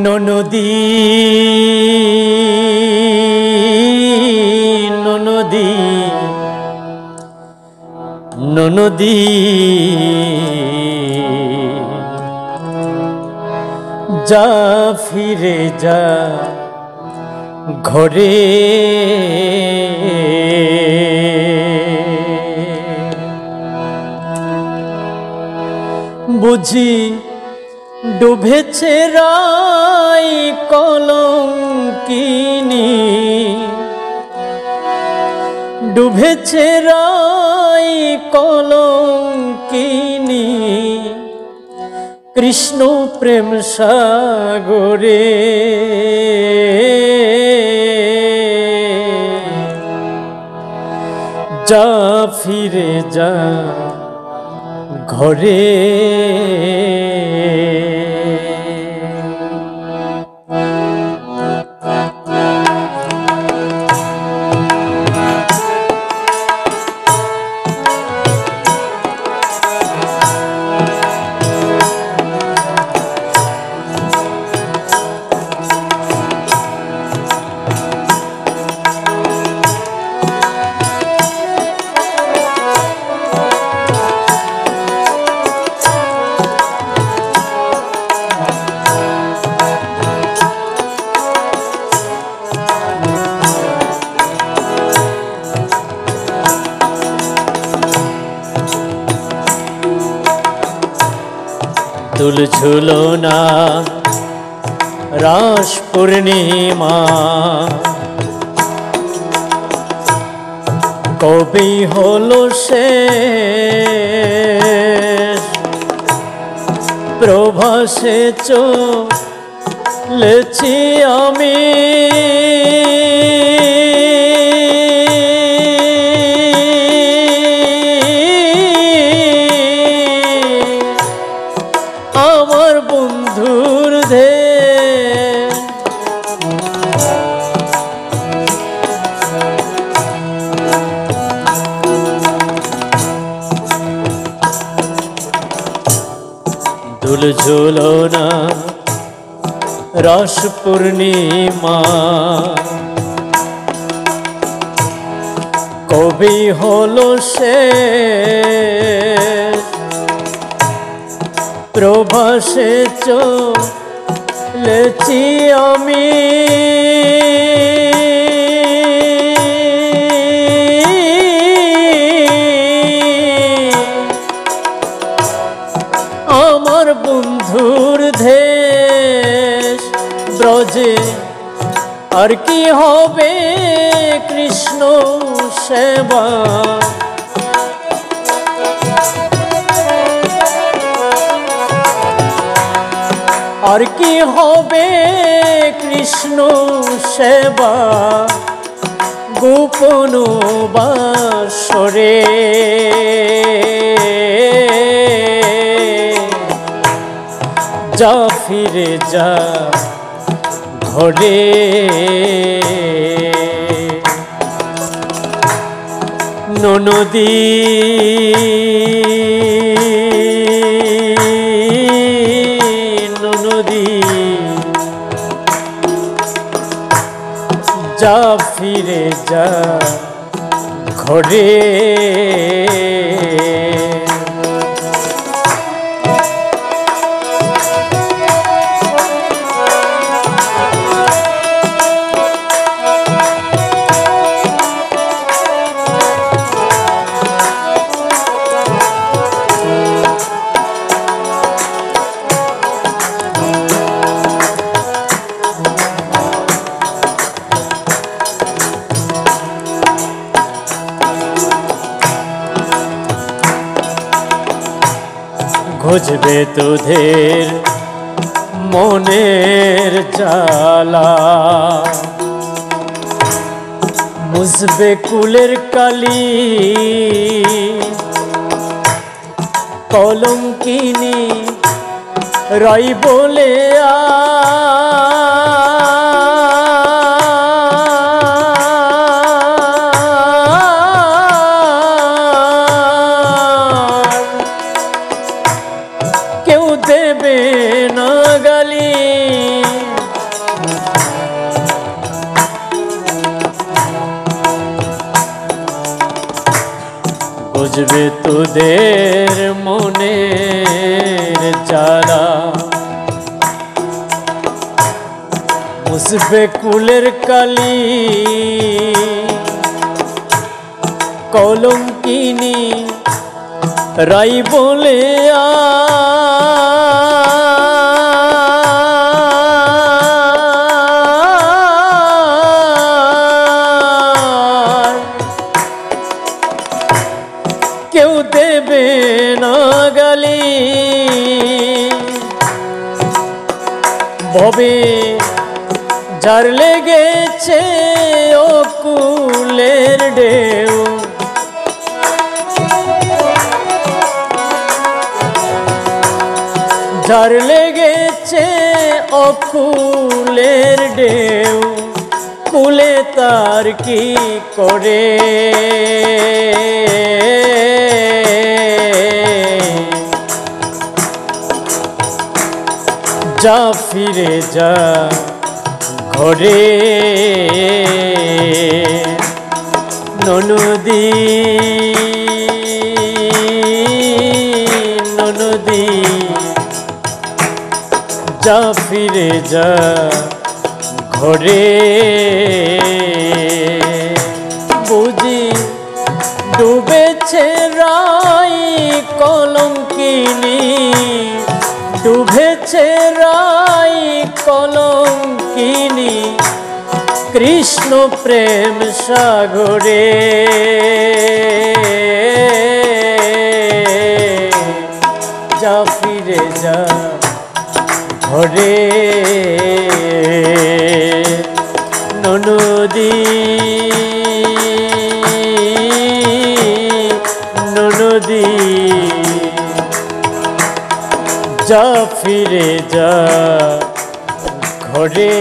ননদী ননদী ননদী যা ফিরে যা ঘরে বুঝি ডুবেছে রাই কলঙ্কিনী ডুবেছে রাই কলঙ্কিনী কৃষ্ণ প্রেম সাগরে যা ফিরে যা ঘরে দুল ঝুলনা রাস পূর্ণিমা কবি হলো শেষ প্রভাসে চলেছি আমি আমার বন্ধুর দেশ দুল ঝুলনা রাস পূর্ণিমা কবি হলো শেষ প্রভাসে চলেছি আমি আমার বন্ধুর দেশ ব্রজে আর কি হবে কৃষ্ণ সেবা আর কি হবে কৃষ্ণ সেবা গোপন বাসরে যা ফিরে যা ঘরে ননদী নদী যা ফিরে যা ঘরে বুঝবে তোদের মনের জ্বালা মুছবে কুলের কালি কলঙ্কিনী রাই বলে বুঝবে তোদের মনের জ্বালা, মুছবে কুলের কালি কলঙ্কিনী রাই বলে কেউ দেবে না গালি, ভবে যার লেগেছে ও কুলের ঢেউ, যার লেগেছে অকুলের ঢেউ, কুলে তার কি করে যা ফিরে যা ঘরে ননদী ননদী, যা ফিরে যা ঘরে। বুঝি ডুবেছে রাই কলঙ্কিনী, ডুবেছে রাই কলঙ্কিনী কৃষ্ণ প্রেম সাগরে, যা ফিরে যা ঘরে ননদী ননদী, যা ফিরে যা ঘরে।